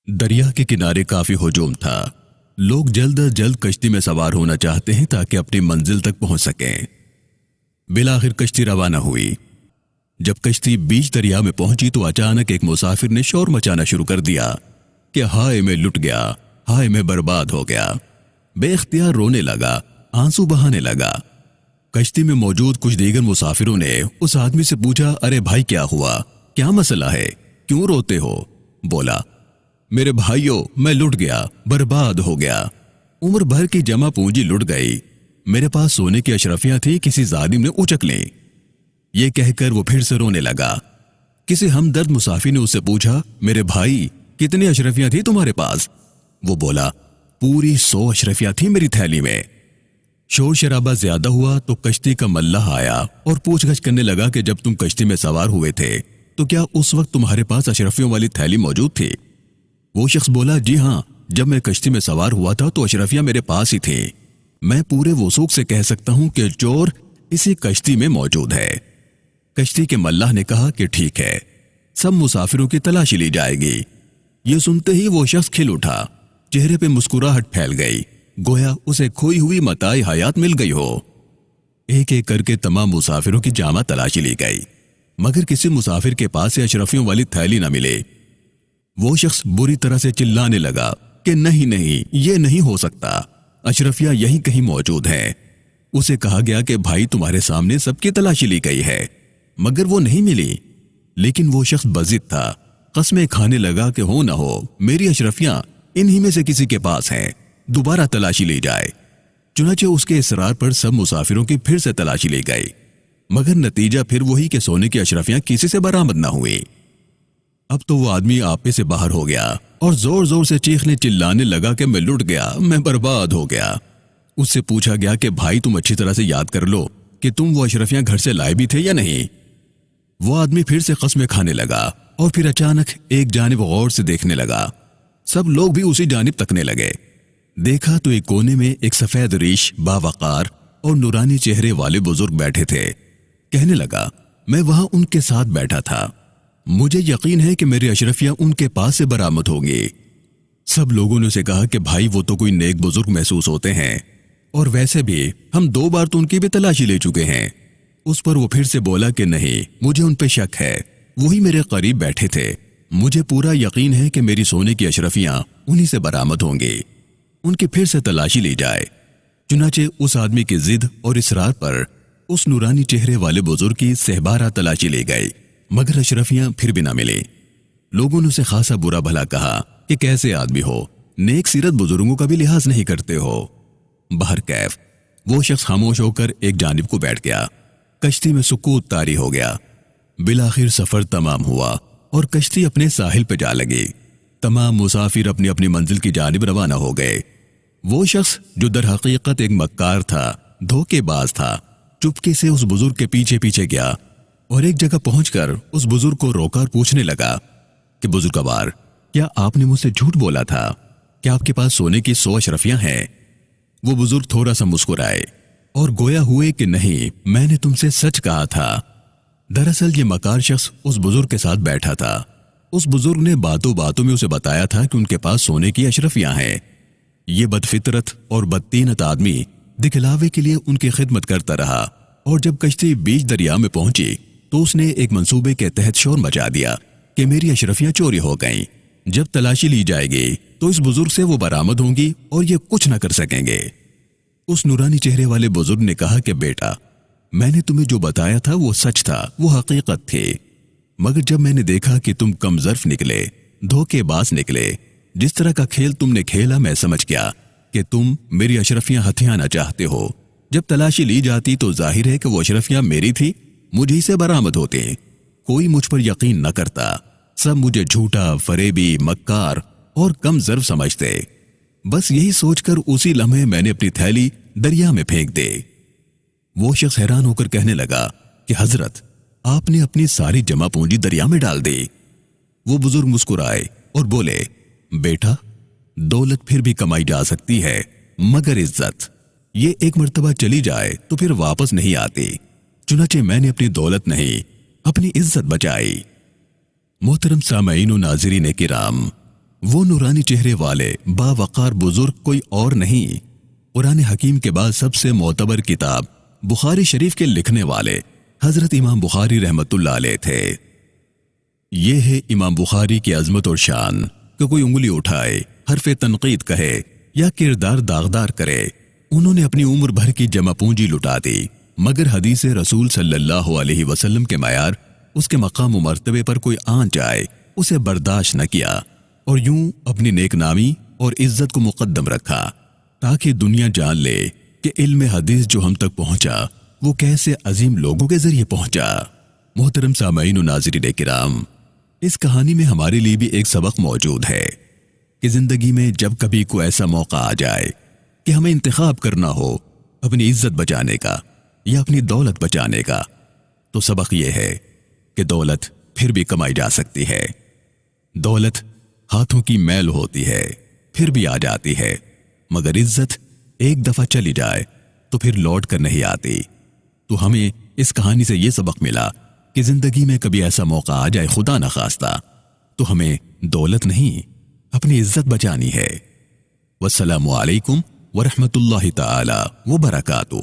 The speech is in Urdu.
دریا کے کنارے کافی ہجوم تھا۔ لوگ جلد از جلد کشتی میں سوار ہونا چاہتے ہیں تاکہ اپنی منزل تک پہنچ سکیں۔ بالآخر کشتی روانہ ہوئی۔ جب کشتی بیچ دریا میں پہنچی تو اچانک ایک مسافر نے شور مچانا شروع کر دیا کہ ہائے میں لٹ گیا، ہائے میں برباد ہو گیا۔ بے اختیار رونے لگا، آنسو بہانے لگا۔ کشتی میں موجود کچھ دیگر مسافروں نے اس آدمی سے پوچھا، ارے بھائی کیا ہوا؟ کیا مسئلہ ہے؟ کیوں روتے ہو؟ بولا، میرے بھائیوں میں لٹ گیا، برباد ہو گیا، عمر بھر کی جمع پونجی لٹ گئی، میرے پاس سونے کی اشرفیاں تھیں، کسی ظالم نے اچک لیں۔ یہ کہہ کر وہ پھر سے رونے لگا۔ کسی ہمدرد مسافر نے اس سے پوچھا، میرے بھائی کتنی اشرفیاں تھیں تمہارے پاس؟ وہ بولا، پوری 100 اشرفیاں تھیں میری تھیلی میں۔ شور شرابہ زیادہ ہوا تو کشتی کا ملح آیا اور پوچھ گچھ کرنے لگا کہ جب تم کشتی میں سوار ہوئے تھے تو کیا اس وقت تمہارے پاس اشرفیوں والی تھیلی موجود تھی؟ وہ شخص بولا، جی ہاں، جب میں کشتی میں سوار ہوا تھا تو اشرفیاں میرے پاس ہی تھیں۔ میں پورے وثوق سے کہہ سکتا ہوں کہ چور اسی کشتی میں موجود ہے۔ کشتی کے ملاح نے کہا کہ ٹھیک ہے، سب مسافروں کی تلاشی لی جائے گی۔ یہ سنتے ہی وہ شخص کھل اٹھا، چہرے پہ مسکراہٹ پھیل گئی، گویا اسے کھوئی ہوئی متاع حیات مل گئی ہو۔ ایک ایک کر کے تمام مسافروں کی جامع تلاشی لی گئی، مگر کسی مسافر کے پاس سے اشرفیوں والی تھیلی نہ ملے۔ وہ شخص بری طرح سے چلانے لگا کہ نہیں نہیں، یہ نہیں ہو سکتا، اشرفیاں یہیں کہیں موجود ہیں۔ اسے کہا گیا کہ بھائی تمہارے سامنے سب کی تلاشی لی گئی ہے مگر وہ نہیں ملی۔ لیکن وہ شخص بضد تھا، قسمیں کھانے لگا کہ ہو نہ ہو میری اشرفیاں انہی میں سے کسی کے پاس ہیں، دوبارہ تلاشی لی جائے۔ چنانچہ اس کے اصرار پر سب مسافروں کی پھر سے تلاشی لی گئی، مگر نتیجہ پھر وہی کہ سونے کی اشرفیاں کسی سے برآمد نہ ہوئی۔ اب تو وہ آدمی آپے سے باہر ہو گیا اور زور زور سے چیخنے چلانے لگا کہ میں لٹ گیا، میں برباد ہو گیا۔ اس سے پوچھا گیا کہ بھائی تم اچھی طرح سے یاد کر لو کہ تم وہ اشرفیاں گھر سے لائے بھی تھے یا نہیں۔ وہ آدمی پھر سے قسمیں کھانے لگا اور پھر اچانک ایک جانب غور سے دیکھنے لگا۔ سب لوگ بھی اسی جانب تکنے لگے۔ دیکھا تو ایک کونے میں ایک سفید ریش، باوقار اور نورانی چہرے والے بزرگ بیٹھے تھے۔ کہنے لگا، میں وہاں ان کے ساتھ بیٹھا تھا، مجھے یقین ہے کہ میری اشرفیاں ان کے پاس سے برآمد ہوگی۔ سب لوگوں نے اسے کہا کہ بھائی وہ تو کوئی نیک بزرگ محسوس ہوتے ہیں، اور ویسے بھی ہم 2 بار تو ان کی بھی تلاشی لے چکے ہیں۔ اس پر وہ پھر سے بولا کہ نہیں، مجھے ان پہ شک ہے، وہی میرے قریب بیٹھے تھے، مجھے پورا یقین ہے کہ میری سونے کی اشرفیاں انہی سے برآمد ہوں گی، ان کی پھر سے تلاشی لی جائے۔ چنانچہ اس آدمی کی ضد اور اصرار پر اس نورانی چہرے والے بزرگ کی سہبارہ تلاشی لی گئی، مگر اشرفیاں پھر بھی نہ ملی۔ لوگوں نے اسے خاصا برا بھلا کہا کہ کیسے آدمی ہو، نیک سیرت بزرگوں کا بھی لحاظ نہیں کرتے ہو۔ بہرکیف وہ شخص خاموش ہو کر ایک جانب کو بیٹھ گیا۔ کشتی میں سکوت طاری ہو گیا۔ بالآخر سفر تمام ہوا اور کشتی اپنے ساحل پہ جا لگی۔ تمام مسافر اپنی اپنی منزل کی جانب روانہ ہو گئے۔ وہ شخص جو در حقیقت ایک مکار تھا، دھوکے باز تھا، چپکے سے اس بزرگ کے پیچھے پیچھے گیا اور ایک جگہ پہنچ کر اس بزرگ کو روکا اور پوچھنے لگا کہ بزرگوار، کیا آپ نے مجھ سے جھوٹ بولا تھا؟ کیا آپ کے پاس سونے کی 100 اشرفیاں ہیں؟ وہ بزرگ تھوڑا سا مسکرائے اور گویا ہوئے کہ نہیں، میں نے تم سے سچ کہا تھا۔ دراصل یہ مکار شخص اس بزرگ کے ساتھ بیٹھا تھا۔ اس بزرگ نے باتوں باتوں میں اسے بتایا تھا کہ ان کے پاس سونے کی اشرفیاں ہیں۔ یہ بدفطرت اور بدتینت آدمی دکھلاوے کے لیے ان کی خدمت کرتا رہا، اور جب کشتی بیچ دریا میں پہنچی تو اس نے ایک منصوبے کے تحت شور مچا دیا کہ میری اشرفیاں چوری ہو گئیں، جب تلاشی لی جائے گی تو اس بزرگ سے وہ برآمد ہوں گی اور یہ کچھ نہ کر سکیں گے۔ اس نورانی چہرے والے بزرگ نے کہا کہ بیٹا، میں نے تمہیں جو بتایا تھا وہ سچ تھا، وہ حقیقت تھی، مگر جب میں نے دیکھا کہ تم کم ظرف نکلے، دھوکے باز نکلے، جس طرح کا کھیل تم نے کھیلا، میں سمجھ گیا کہ تم میری اشرفیاں ہتھیانا چاہتے ہو۔ جب تلاشی لی جاتی تو ظاہر ہے کہ وہ اشرفیاں میری تھی، مجھے سے برآمد ہوتی، کوئی مجھ پر یقین نہ کرتا، سب مجھے جھوٹا، فریبی، مکار اور کم ظرف سمجھتے۔ بس یہی سوچ کر اسی لمحے میں نے اپنی تھیلی دریا میں پھینک دی۔ وہ شخص حیران ہو کر کہنے لگا کہ حضرت، آپ نے اپنی ساری جمع پونجی دریا میں ڈال دی۔ وہ بزرگ مسکرائے اور بولے، بیٹا، دولت پھر بھی کمائی جا سکتی ہے، مگر عزت، یہ ایک مرتبہ چلی جائے تو پھر واپس نہیں آتی۔ چنانچہ میں نے اپنی دولت نہیں، اپنی عزت بچائی۔ محترم سامعین و ناظرین کرام، وہ نورانی چہرے والے باوقار بزرگ کوئی اور نہیں، قرآن حکیم کے بعد سب سے معتبر کتاب بخاری شریف کے لکھنے والے حضرت امام بخاری رحمت اللہ علیہ تھے۔ یہ ہے امام بخاری کی عظمت اور شان کہ کوئی انگلی اٹھائے، حرف تنقید کہے یا کردار داغدار کرے، انہوں نے اپنی عمر بھر کی جمع پونجی لٹا دی، مگر حدیث رسول صلی اللہ علیہ وسلم کے معیار، اس کے مقام و مرتبے پر کوئی آنچ آئے اسے برداشت نہ کیا، اور یوں اپنی نیک نامی اور عزت کو مقدم رکھا تاکہ دنیا جان لے کہ علم حدیث جو ہم تک پہنچا وہ کیسے عظیم لوگوں کے ذریعے پہنچا۔ محترم سامعین و ناظرین کرام، اس کہانی میں ہمارے لیے بھی ایک سبق موجود ہے کہ زندگی میں جب کبھی کوئی ایسا موقع آ جائے کہ ہمیں انتخاب کرنا ہو اپنی عزت بچانے کا یا اپنی دولت بچانے کا، تو سبق یہ ہے کہ دولت پھر بھی کمائی جا سکتی ہے، دولت ہاتھوں کی میل ہوتی ہے پھر بھی آ جاتی ہے، مگر عزت ایک دفعہ چلی جائے تو پھر لوٹ کر نہیں آتی۔ تو ہمیں اس کہانی سے یہ سبق ملا کہ زندگی میں کبھی ایسا موقع آ جائے خدا نخواستہ تو ہمیں دولت نہیں اپنی عزت بچانی ہے۔ والسلام علیکم ورحمۃ اللہ تعالی وبرکاتہ۔